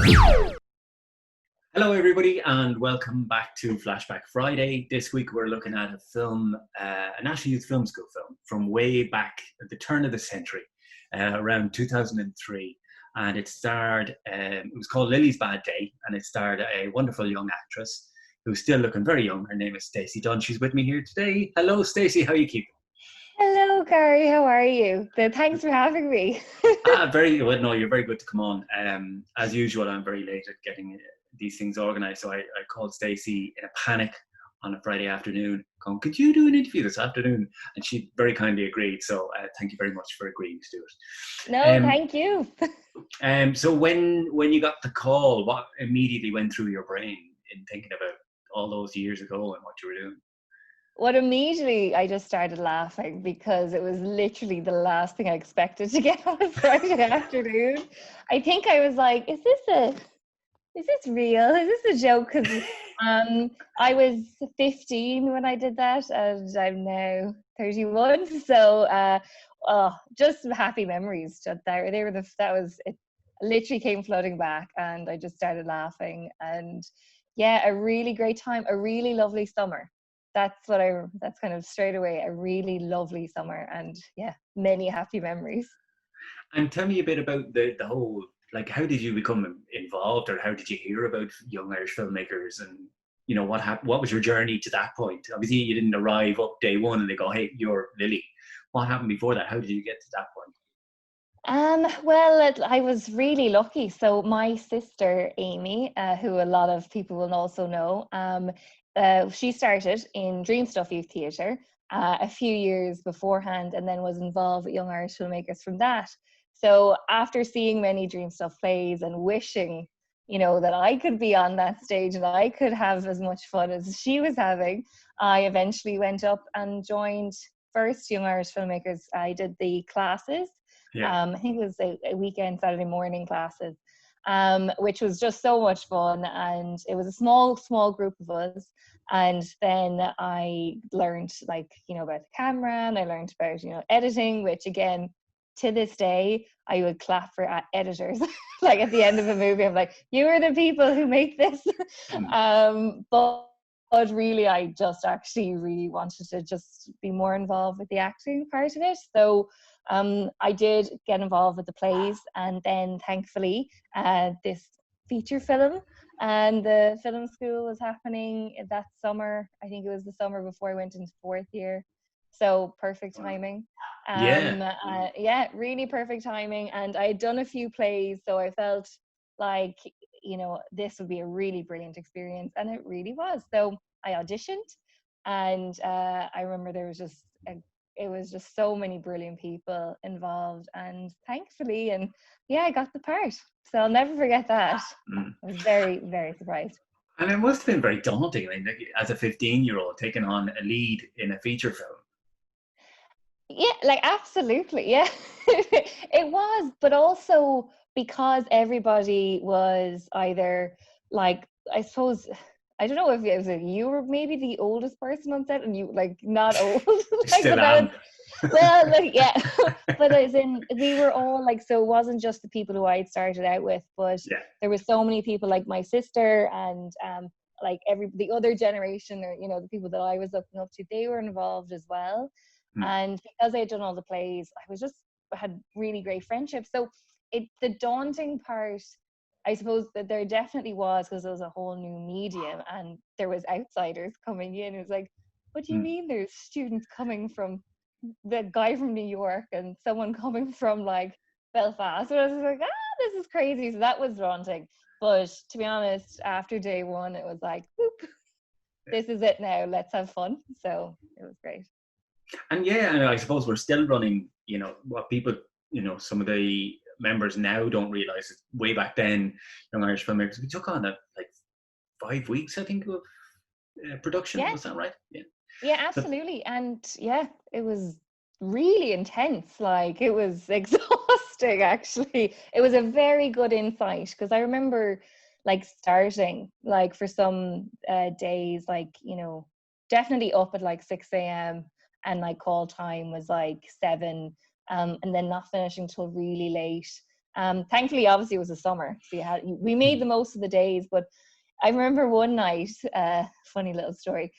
Hello, everybody, and welcome back to Flashback Friday. This week, we're looking at a film, a National Youth Film School film from way back at the turn of the century, around 2003. And it starred, it was called Lily's Bad Day, and it starred a wonderful young actress who's still looking very young. Her name is Stacey Dunne. She's with me here today. Hello, Stacey. How are you keeping? Hello, Gary. How are you? Thanks for having me. Very well. No, you're very good to come on. As usual, I'm very late at getting these things organized. So I called Stacey in a panic on a Friday afternoon, going, "Could you do an interview this afternoon?" And she very kindly agreed. So thank you very much for agreeing to do it. No, thank you. So when you got the call, what immediately went through your brain in thinking about all those years ago and what you were doing? What immediately I just started laughing because it was literally the last thing I expected to get on a Friday afternoon. I think I was like, is this real? Is this a joke? Because I was 15 when I did that, and I'm now 31. So just happy memories. That was it. Literally came flooding back, and I just started laughing. And yeah, a really great time, a really lovely summer. That's kind of straight away, a really lovely summer, and yeah, many happy memories. And tell me a bit about the whole, like, how did you become involved, or how did you hear about young Irish filmmakers, and what was your journey to that point? Obviously, you didn't arrive up day one and they go, "Hey, you're Lily." What happened before that? How did you get to that point? I was really lucky. So my sister Amy, who a lot of people will also know, she started in Dream Stuff Youth Theatre a few years beforehand, and then was involved with Young Irish Filmmakers from that. So after seeing many Dream Stuff plays and wishing, that I could be on that stage and I could have as much fun as she was having, I eventually went up and joined first Young Irish Filmmakers. I did the classes. Yeah. I think it was a weekend Saturday morning classes, which was just so much fun. And it was a small group of us. And then I learned about the camera, and I learned about, editing, which again, to this day, I would clap for editors. Like at the end of a movie, I'm like, you are the people who make this. But really, I just actually really wanted to just be more involved with the acting part of it. So I did get involved with the plays, and then thankfully this feature film and the film school was happening that summer. I think it was the summer before I went into fourth year. So perfect timing. Yeah. Yeah, really perfect timing. And I had done a few plays, so I felt like, this would be a really brilliant experience. And it really was. So I auditioned, and I remember it was just so many brilliant people involved, and thankfully, and yeah, I got the part. So I'll never forget that. Mm. I was very, very surprised. And it must have been very daunting, like as a 15-year-old taking on a lead in a feature film. Yeah, like absolutely. Yeah. It was, but also because everybody was either like, I suppose, I don't know if it was you were maybe the oldest person on set and you like not old. I Like, still but then am. well, like, yeah. But as in we were all like, so it wasn't just the people who I'd started out with, but Yeah. there were so many people like my sister and like the other generation, or the people that I was looking up to, they were involved as well. Mm. And because I'd done all the plays, I had really great friendships. So the daunting part, I suppose, that there definitely was, because it was a whole new medium and there was outsiders coming in. It was like, what do you Mm. mean there's students coming from the guy from New York and someone coming from like Belfast? So I was like, this is crazy. So that was daunting. But to be honest, after day one, it was like, whoop, this is it now. Let's have fun. So it was great. And yeah, and I suppose we're still running, what people, some of the members now don't realize is way back then, Young Irish Filmmakers, we took on like 5 weeks, I think, of production. Yeah, Was that right? Yeah. yeah, So, absolutely. And yeah, it was really intense. Like it was exhausting, actually. It was a very good insight, because I remember like starting like for some days, like, definitely up at like 6 a.m. and like call time was like 7, and then not finishing till really late. Thankfully, obviously, it was a summer, so we made the most of the days. But I remember one night, funny little story.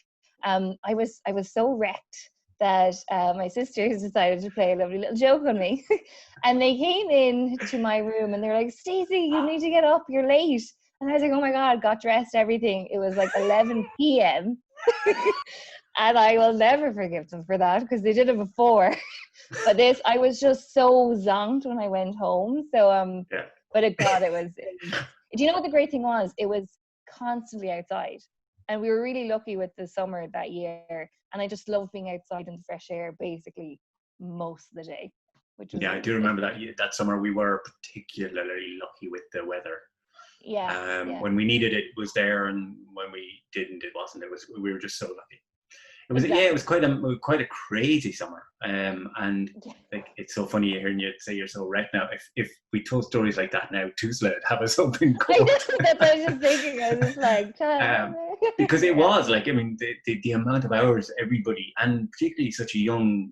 I was so wrecked that my sisters decided to play a lovely little joke on me, and they came in to my room and they're like, "Stacey, you need to get up. You're late." And I was like, "Oh my god!" Got dressed, everything. It was like 11 p.m. and I will never forgive them for that because they did it before. But I was just so zonked when I went home. So Yeah. but it was. Do you know what the great thing was? It was constantly outside, and we were really lucky with the summer that year. And I just love being outside in the fresh air, basically most of the day, which was Yeah, I really do good. remember that summer we were particularly lucky with the weather. Yeah, When we needed it, it was there, and when we didn't, it wasn't. We were just so lucky. It was exactly. it was quite a crazy summer. And like, it's so funny hearing you say you're so wrecked now. If we told stories like that now, Tusla would have us up in I court. know, that's what I was just thinking. I was just like, Because it yeah. was like, I mean, the amount of hours everybody, and particularly such a young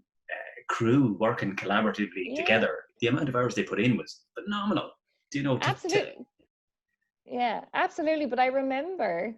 crew working collaboratively Yeah, together, the amount of hours they put in was phenomenal. Do you know? absolutely. Yeah, absolutely. But I remember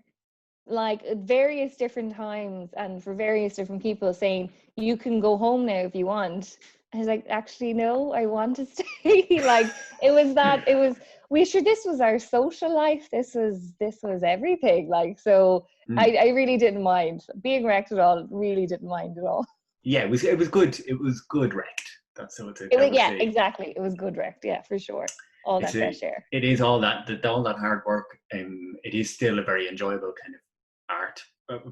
like at various different times and for various different people saying, "You can go home now if you want." I was like, actually, no, I want to stay. Like this was our social life. This was everything. Like, so Mm. I really didn't mind being wrecked at all. Really didn't mind at all. Yeah, it was good. It was good wrecked. That's what It I was, would yeah, say. exactly. It was good wrecked. Yeah, for sure. All that fresh air. It is all all that hard work. It is still a very enjoyable kind of art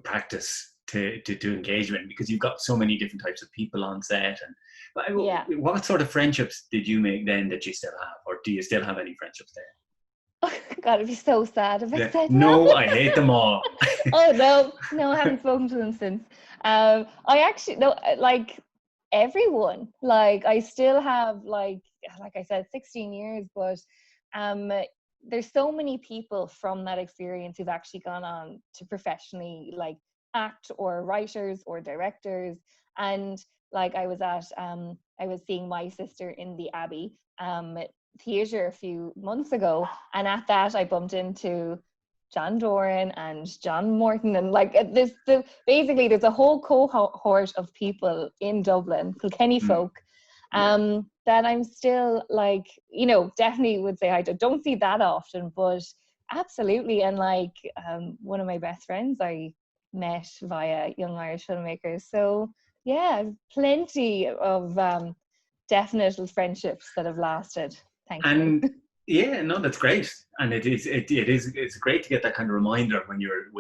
practice to engagement, because you've got so many different types of people on set. And Yeah. what sort of friendships did you make then that you still have, or do you still have any friendships there? Oh, God, it'd be so sad if I Yeah. said no. No, I hate them all. Oh no, I haven't spoken to them since. I actually no, like everyone. Like I still have like I said, 16 years, but um, there's so many people from that experience who've actually gone on to professionally like act or writers or directors. And like I was seeing my sister in the Abbey theatre a few months ago, and at that I bumped into John Doran and John Morton, and like basically there's a whole cohort of people in Dublin, Kilkenny Mm, folk, yeah. that I'm still like, definitely would say hi to. Don't see that often, but absolutely. And like one of my best friends I met via Young Irish Filmmakers. So yeah, plenty of definite friendships that have lasted, thankfully. And yeah, no, that's great. And it's great to get that kind of reminder when you're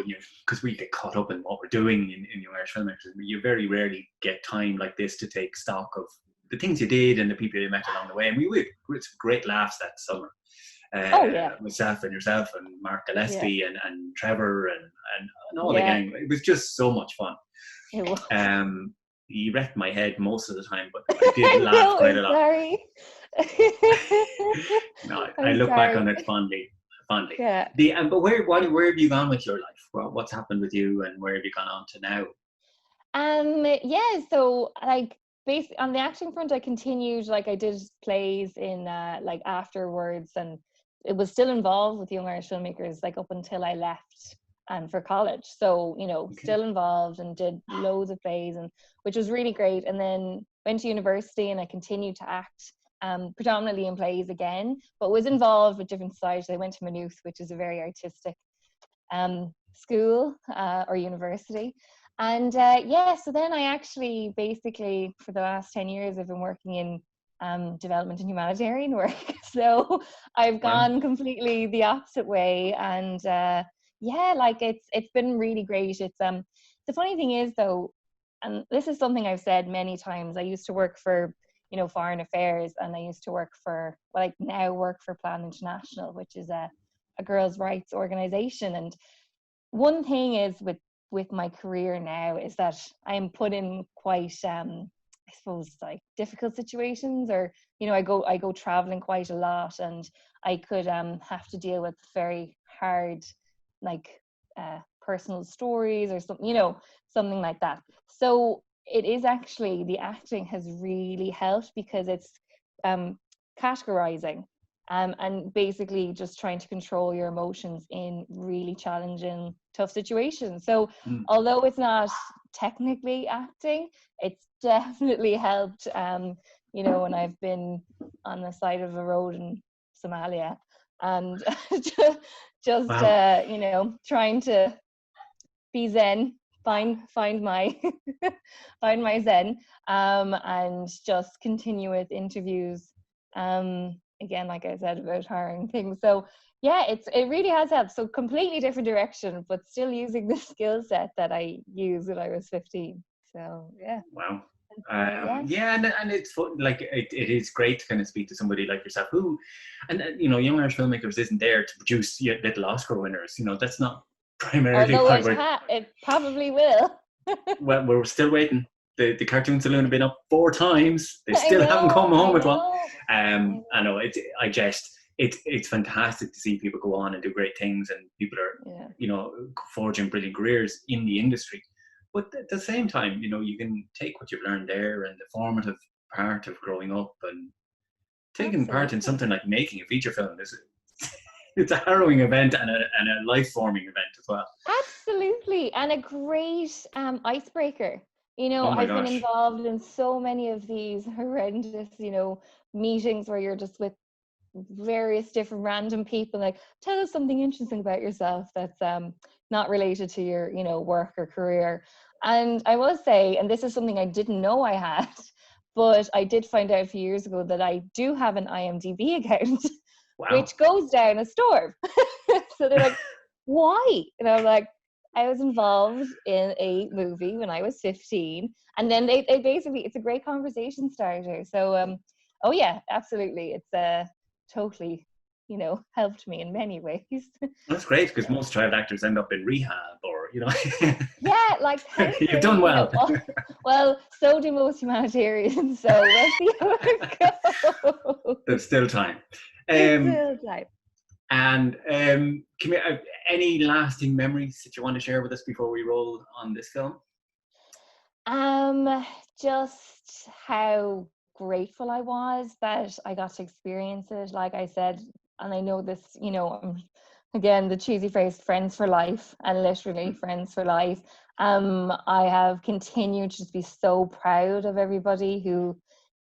because we get caught up in what we're doing in your Irish filmmakers. You very rarely get time like this to take stock of the things you did and the people you met along the way. And we had some great laughs that summer. Oh yeah, Myself and yourself and Mark yeah, Gillespie and Trevor and all the yeah. gang. It was just so much fun. It was. He wrecked my head most of the time, but I did I laugh know. quite a I'm lot. sorry. No, I I'm look back on sorry. it fondly. Yeah. But where have you gone with your life? What's happened with you, and where have you gone on to now? Yeah. So like, based on the acting front, I continued. Like, I did plays in like afterwards, and it was still involved with Young Irish Filmmakers like up until I left and for college. So Okay. still involved and did loads of plays, and which was really great. And then went to university and I continued to act. Predominantly in plays again, but was involved with different societies. I went to Maynooth, which is a very artistic school or university. And yeah, so then I actually basically for the last 10 years I've been working in development and humanitarian work. So I've Well, gone completely the opposite way. And yeah, like it's been really great. It's the funny thing is though, and this is something I've said many times, I used to work for foreign affairs, and I used to work for I now work for Plan International, which is a girls' rights organization. And one thing is with my career now is that I'm put in quite I suppose like difficult situations, or I go traveling quite a lot, and I could have to deal with very hard like personal stories or something, something like that. So it is actually, the acting has really helped because it's categorizing, and basically just trying to control your emotions in really challenging, tough situations. So although it's not technically acting, it's definitely helped, you know, when I've been on the side of a road in Somalia and just Wow. you know, trying to be zen, find my find my zen, and just continue with interviews, again, like I said, about hiring things. So yeah, it really has helped. So completely different direction, but still using the skill set that I used when I was 15. So yeah. Wow. Yeah. Yeah, and it's fun. Like it is great to kind of speak to somebody like yourself who, and you know, Young Irish Filmmakers isn't there to produce little Oscar winners. You know, that's not primarily Although why we're. it probably will. Well, we're still waiting. The cartoon saloon have been up 4 times. They I still haven't come know, home I with one. know. I know it's fantastic to see people go on and do great things, and people are Yeah. you know forging brilliant careers in the industry. But at the same time, you know, you can take what you've learned there and the formative part of growing up and taking part in Absolutely. something like making a feature film. It's a harrowing event and a life forming event as well. Absolutely. And a great icebreaker. You know, Oh my I've been gosh. involved in so many of these horrendous, you know, meetings where you're just with various different random people, like, tell us something interesting about yourself that's not related to your, you know, work or career. And I will say, and this is something I didn't know I had, but I did find out a few years ago that I do have an IMDb account, Wow. which goes down a storm. So they're like, why? And I'm like, I was involved in a movie when I was 15. And then they basically, it's a great conversation starter. So, oh yeah, absolutely. It's totally, you know, helped me in many ways. That's great because So, most child actors end up in rehab or, you know, yeah, like you've thankfully, done you know, well. well, so do most humanitarians. So we'll see how it goes. There's still time. It's Um, still time. and any lasting memories that you want to share with us before we roll on this film? Just how grateful I was that I got to experience it. Like I said, and I know this, you know, again, the cheesy phrase, friends for life, and literally friends for life. I have continued to just be so proud of everybody who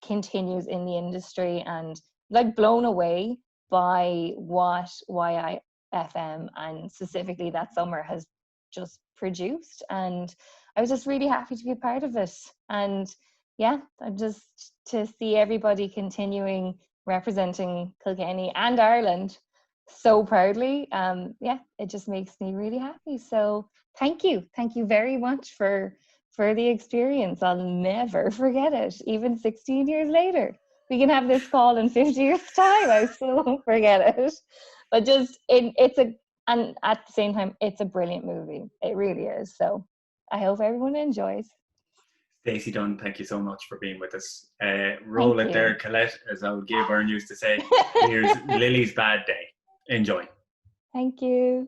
continues in the industry and like blown away by what YIFM and specifically that summer has just produced. And I was just really happy to be a part of it. And yeah, I'm just to see everybody continuing representing Kilkenny and Ireland so proudly. Yeah, it just makes me really happy. So thank you very much for the experience. I'll never forget it, even 16 years later. We can have this call in 50 years' time. I still won't forget it. But just, and at the same time, it's a brilliant movie. It really is. So I hope everyone enjoys. Stacey Dunne, thank you so much for being with us. Roll Thank it there, you. Colette, as I would give Byrne used to say. Here's Lily's Bad Day. Enjoy. Thank you.